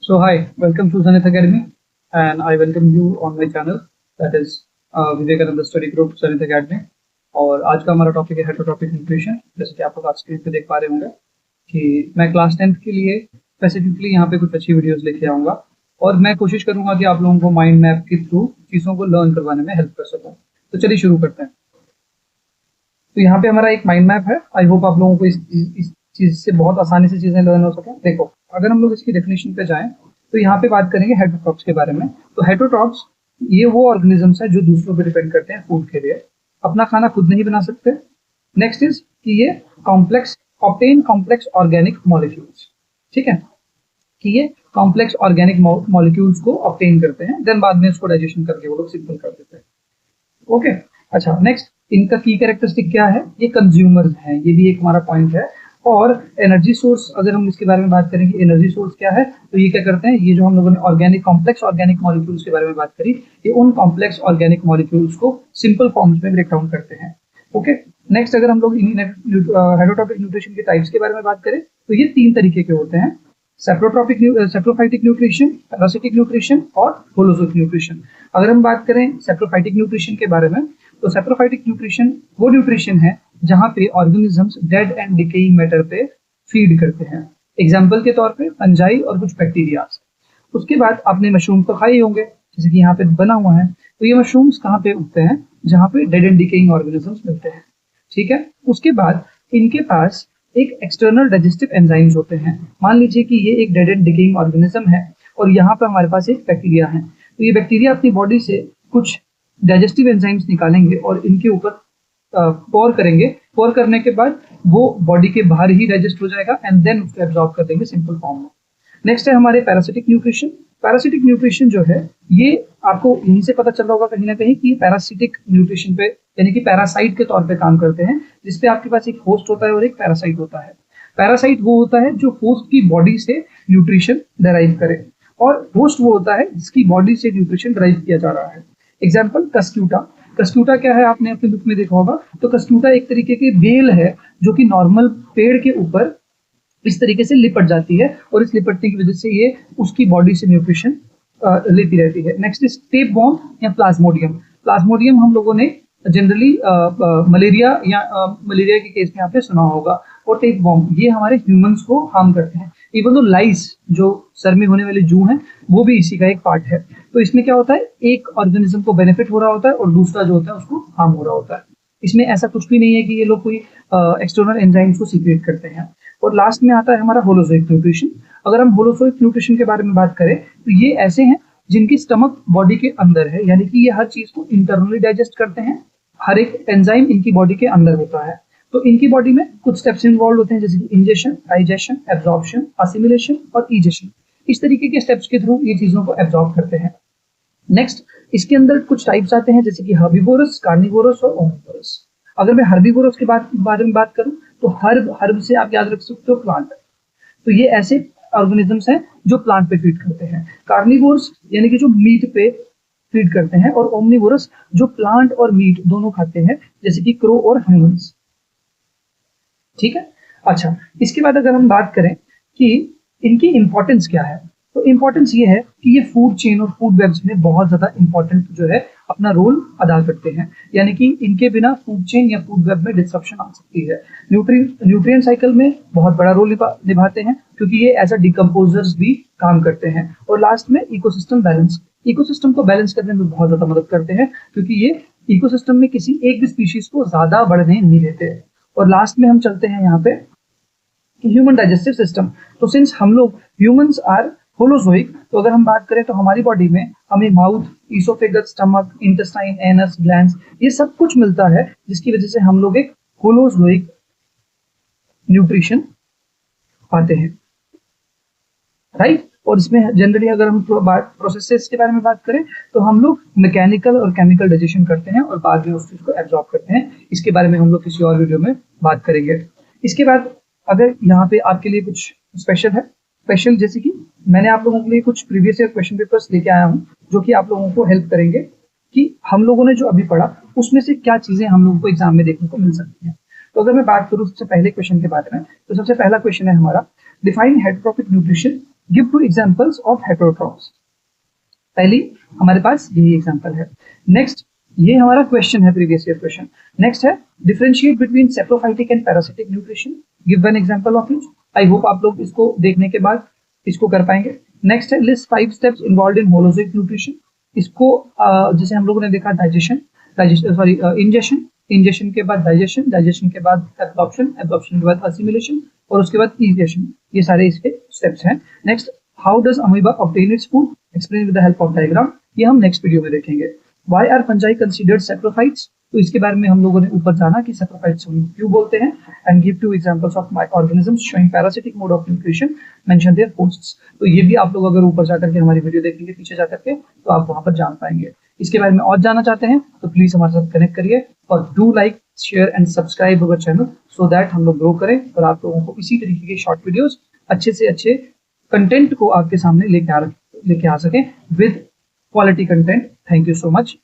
So hi, welcome to Zenith Academy, and I welcome you on my channel, that is Vivekananda study group zenith Academy। और आज का हमारा topic है heterotrophic nutrition. जैसे कि आप लोग आज स्क्रीन पे देख पा रहे होंगे कि मैं क्लास 10th के लिए स्पेसिफिकली यहाँ पे कुछ अच्छी वीडियोस लेके आऊँगा और मैं कोशिश करूँगा कि आप लोगों को माइंड मैप के थ्रू चीज़ों को लर्न करवाने में हेल्प कर सकूँ। तो चलिए शुरू करते हैं। तो यहाँ पे हमारा एक माइंड मैप है। आई होप आप लोगों को इस चीज़ से बहुत आसानी से चीज़ें लर्न हो सके। देखो, अगर हम लोग इसकी डेफिनेशन पे जाएं तो यहाँ पे बात करेंगे हेटरोट्रॉप्स के बारे में। तो हेटरोट्रॉप्स ये वो ऑर्गेनिजम्स है जो दूसरों पे डिपेंड करते हैं फूड के लिए, अपना खाना खुद नहीं बना सकते। नेक्स्ट इज कि ये ऑब्टेन कॉम्प्लेक्स ऑर्गेनिक मॉलिक्यूल्स, ठीक है, कि ये कॉम्प्लेक्स ऑर्गेनिक मॉलिक्यूल्स को ऑब्टेन करते हैं, देन बाद में उसको डाइजेशन करके वो लोग सिंपल कर देते हैं। ओके, अच्छा, नेक्स्ट इनका की कैरेक्टरिस्टिक क्या है? ये कंज्यूमर्स हैं, ये भी एक हमारा पॉइंट है। और एनर्जी सोर्स, अगर हम इसके बारे में बात करें कि एनर्जी सोर्स क्या है, तो ये क्या करते हैं, ये जो हम लोगों ने ऑर्गेनिक कॉम्प्लेक्स ऑर्गेनिक मॉलिक्यूल्स के बारे में बात करी, ये उन कॉम्प्लेक्स ऑर्गेनिक मॉलिक्यूल्स को सिंपल फॉर्म्स में ब्रेक डाउन करते हैं। ओके, नेक्स्ट अगर हम लोग हेटरोट्रॉपिक न्यूट्रिशन के टाइप्स के बारे में बात करें तो ये 3 तरीके के होते हैं: सेप्रोफाइटिक न्यूट्रिशन, पैरासिटिक न्यूट्रिशन और होलोजोइक न्यूट्रिशन। अगर हम बात करें सेप्रोफाइटिक न्यूट्रिशन के बारे में, तो सेप्रोफाइटिक न्यूट्रिशन वो न्यूट्रिशन है जहां पे organisms dead and decaying matter पे फीड करते हैं। एग्जांपल के तौर पे फंजाई और कुछ बैक्टीरिया। उसके बाद आपने मशरूम तो खाए होंगे, जैसे कि यहाँ पे बना हुआ है। तो ये मशरूम्स कहाँ पे उगते हैं? जहाँ पे डेड एंड डिकेइंग ऑर्गेनिजम्स मिलते हैं, ठीक है। उसके बाद इनके पास एक एक्सटर्नल डाइजेस्टिव एंजाइम्स होते हैं। मान लीजिए कि ये एक डेड एंड डिकेइंग ऑर्गेनिज्म है और यहाँ पर हमारे पास एक बैक्टीरिया है। तो ये बैक्टीरिया अपनी बॉडी से कुछ डाइजेस्टिव एंजाइम्स निकालेंगे और इनके ऊपर पोर करेंगे। पोर करने के बाद वो बॉडी के बाहर ही डाइजेस्ट हो जाएगा एंड देन उसको एब्जॉर्ब कर देंगे सिंपल फॉर्म में। नेक्स्ट है हमारे पैरासिटिक न्यूट्रिशन। पैरासिटिक न्यूट्रिशन जो है, ये आपको यहीं से पता चल रहा होगा कहीं ना कहीं कि पैरासिटिक न्यूट्रिशन पे, यानी कि पैरासाइट के तौर पे काम करते हैं, जिसपे आपके पास एक होस्ट होता है और एक पैरासाइट होता है। पैरासाइट वो होता है जो होस्ट की बॉडी से न्यूट्रिशन डराइव करे, और होस्ट वो होता है जिसकी बॉडी से न्यूट्रिशन डराइव किया जा रहा है। Example Cuscuta. कस्क्यूटा क्या है, आपने अपने बुक में देखा होगा। तो कस्क्यूटा एक तरीके की बेल है जो कि नॉर्मल पेड़ के ऊपर इस तरीके से लिपट जाती है और इस लिपटने की वजह से ये उसकी बॉडी से न्यूट्रिशन लेती रहती है। नेक्स्ट इज टेप वॉर्म या प्लाज्मोडियम। प्लाज्मोडियम हम लोगों ने जनरली मलेरिया के केस में आपने सुना होगा। और टेप वॉर्म ये हमारे ह्यूमंस को हार्म करते हैं। इवन तो लाइस, जो सर में होने वाले जू हैं, वो भी इसी का एक पार्ट है। तो इसमें क्या होता है, एक ऑर्गेनिज्म को बेनिफिट हो रहा होता है और दूसरा जो होता है उसको हार्म हो रहा होता है। इसमें ऐसा कुछ भी नहीं है कि ये लोग कोई एक्सटर्नल एंजाइम्स को सीक्रेट करते हैं। और लास्ट में आता है हमारा होलोजोइक न्यूट्रिशन। अगर हम होलोजोइक न्यूट्रिशन के बारे में बात करें तो ये ऐसे हैं जिनकी स्टमक बॉडी के अंदर है, यानी कि ये हर चीज को इंटरनली डाइजेस्ट करते हैं। हर एक एंजाइम इनकी बॉडी के अंदर होता है। तो इनकी बॉडी में कुछ स्टेप्स इन्वॉल्व होते हैं, जैसे कि इंजेशन, डाइजेशन, एब्जॉर्प्शन, असिमिलेशन और इजेशन। इस तरीके के स्टेप्स के थ्रू ये चीजों को एब्जॉर्ब करते हैं। नेक्स्ट, इसके अंदर कुछ टाइप्स आते हैं, जैसे कि हर्बिवोरस, कार्निवोरस और ओमनिवोरस। अगर मैं हर्बिवोरस के बारे में बात करूं तो हर्ब से आप याद रख सकते हो प्लांट। तो ये ऐसे ऑर्गेनिजम्स हैं जो प्लांट पे फीड करते हैं। कार्निवोरस यानी कि जो मीट पे फीड करते हैं, और ओमनिवोरस जो प्लांट और मीट दोनों खाते हैं, जैसे कि क्रो और ह्यूमंस, ठीक है। अच्छा, इसके बाद अगर हम बात करें कि इनकी इंपॉर्टेंस क्या है, तो इंपॉर्टेंस ये है कि ये फूड चेन और फूड वेब्स में बहुत ज्यादा इंपॉर्टेंट जो है अपना रोल अदा करते हैं। यानी कि इनके बिना फूड चेन या फूड वेब में डिस्ट्रप्शन आ सकती है। न्यूट्रिएंट साइकिल में बहुत बड़ा रोल निभाते हैं, क्योंकि ये एज अ डिकम्पोजर्स भी काम करते हैं। और लास्ट में इकोसिस्टम को बैलेंस करने में बहुत ज्यादा मदद करते हैं, क्योंकि ये इकोसिस्टम में किसी एक भी स्पीशीज को ज्यादा बढ़ने नहीं देते। और लास्ट में हम चलते हैं यहाँ पे ह्यूमन डाइजेस्टिव सिस्टम। तो सिंस हम लोग ह्यूमंस आर होलोजोइक, तो अगर हम बात करें तो हमारी बॉडी में हमें mouth, oesophagus, stomach, intestine, anus, glands, ये सब कुछ मिलता है, जिसकी वजह से हम लोग एक होलोजोइक न्यूट्रिशन पाते हैं, राइट। और इसमें जनरली अगर हम प्रोसेसेस के बारे में बात करें तो हम लोग मैकेनिकल और केमिकल डाइजेशन करते हैं और बाद में उस चीज को एब्जॉर्ब करते हैं। इसके बारे में हम लोग किसी और वीडियो में बात करेंगे। इसके बाद अगर यहाँ पे आपके लिए कुछ स्पेशल जैसे कि मैंने आप लोगों के लिए कुछ प्रीवियस ईयर क्वेश्चन पेपर्स लेके आया हूँ, जो कि आप लोगों को हेल्प करेंगे कि हम लोगों ने जो अभी पढ़ा उसमें से क्या चीजें हम लोगों को एग्जाम में देखने को मिल सकती हैं। तो अगर मैं बात करूँ सबसे पहले क्वेश्चन के बारे में, तो सबसे पहला क्वेश्चन है हमारा, define heterotrophic nutrition give 2 examples of heterotrophs. पहली हमारे पास यही एग्जांपल है। नेक्स्ट ये हमारा क्वेश्चन है, प्रीवियस ईयर क्वेश्चन। नेक्स्ट है differentiate between saprophytic and parasitic nutrition, give one example of each. I hope आप लोग इसको देखने के बाद इसको कर पाएंगे। नेक्स्ट है list 5 steps involved in hologic nutrition. इसको जैसे हम लोगों ने देखा डाइजेशन सॉरी इंजेशन के बाद डाइजेशन के बाद एब्जॉर्प्शन के बाद असिमिलेशन और उसके बाद इजेशन, ये सारे इसके स्टेप्स हैं। Next how does amoeba obtain its food, explain with the help of diagram, ये हम नेक्स्ट वीडियो में देखेंगे। Why are fungi considered saprophytes? तो इसके बारे में हम लोगों ने ऊपर जाना कि saprophytes क्यों बोलते हैं। And give 2 examples of microorganisms showing parasitic mode of nutrition, mention their hosts। तो ये भी आप लोग अगर ऊपर जाकर के हमारी वीडियो देखेंगे पीछे जाकर के तो आप वहां पर जान पाएंगे। इसके बारे में और जानना चाहते हैं तो प्लीज हमारे साथ कनेक्ट करिए और do like share and subscribe our channel so that हम लोग ग्रो करें और आप लोगों को इसी तरीके के शॉर्ट वीडियोस अच्छे से अच्छे कंटेंट को आपके सामने लेके आ सके with quality content. Thank you so much.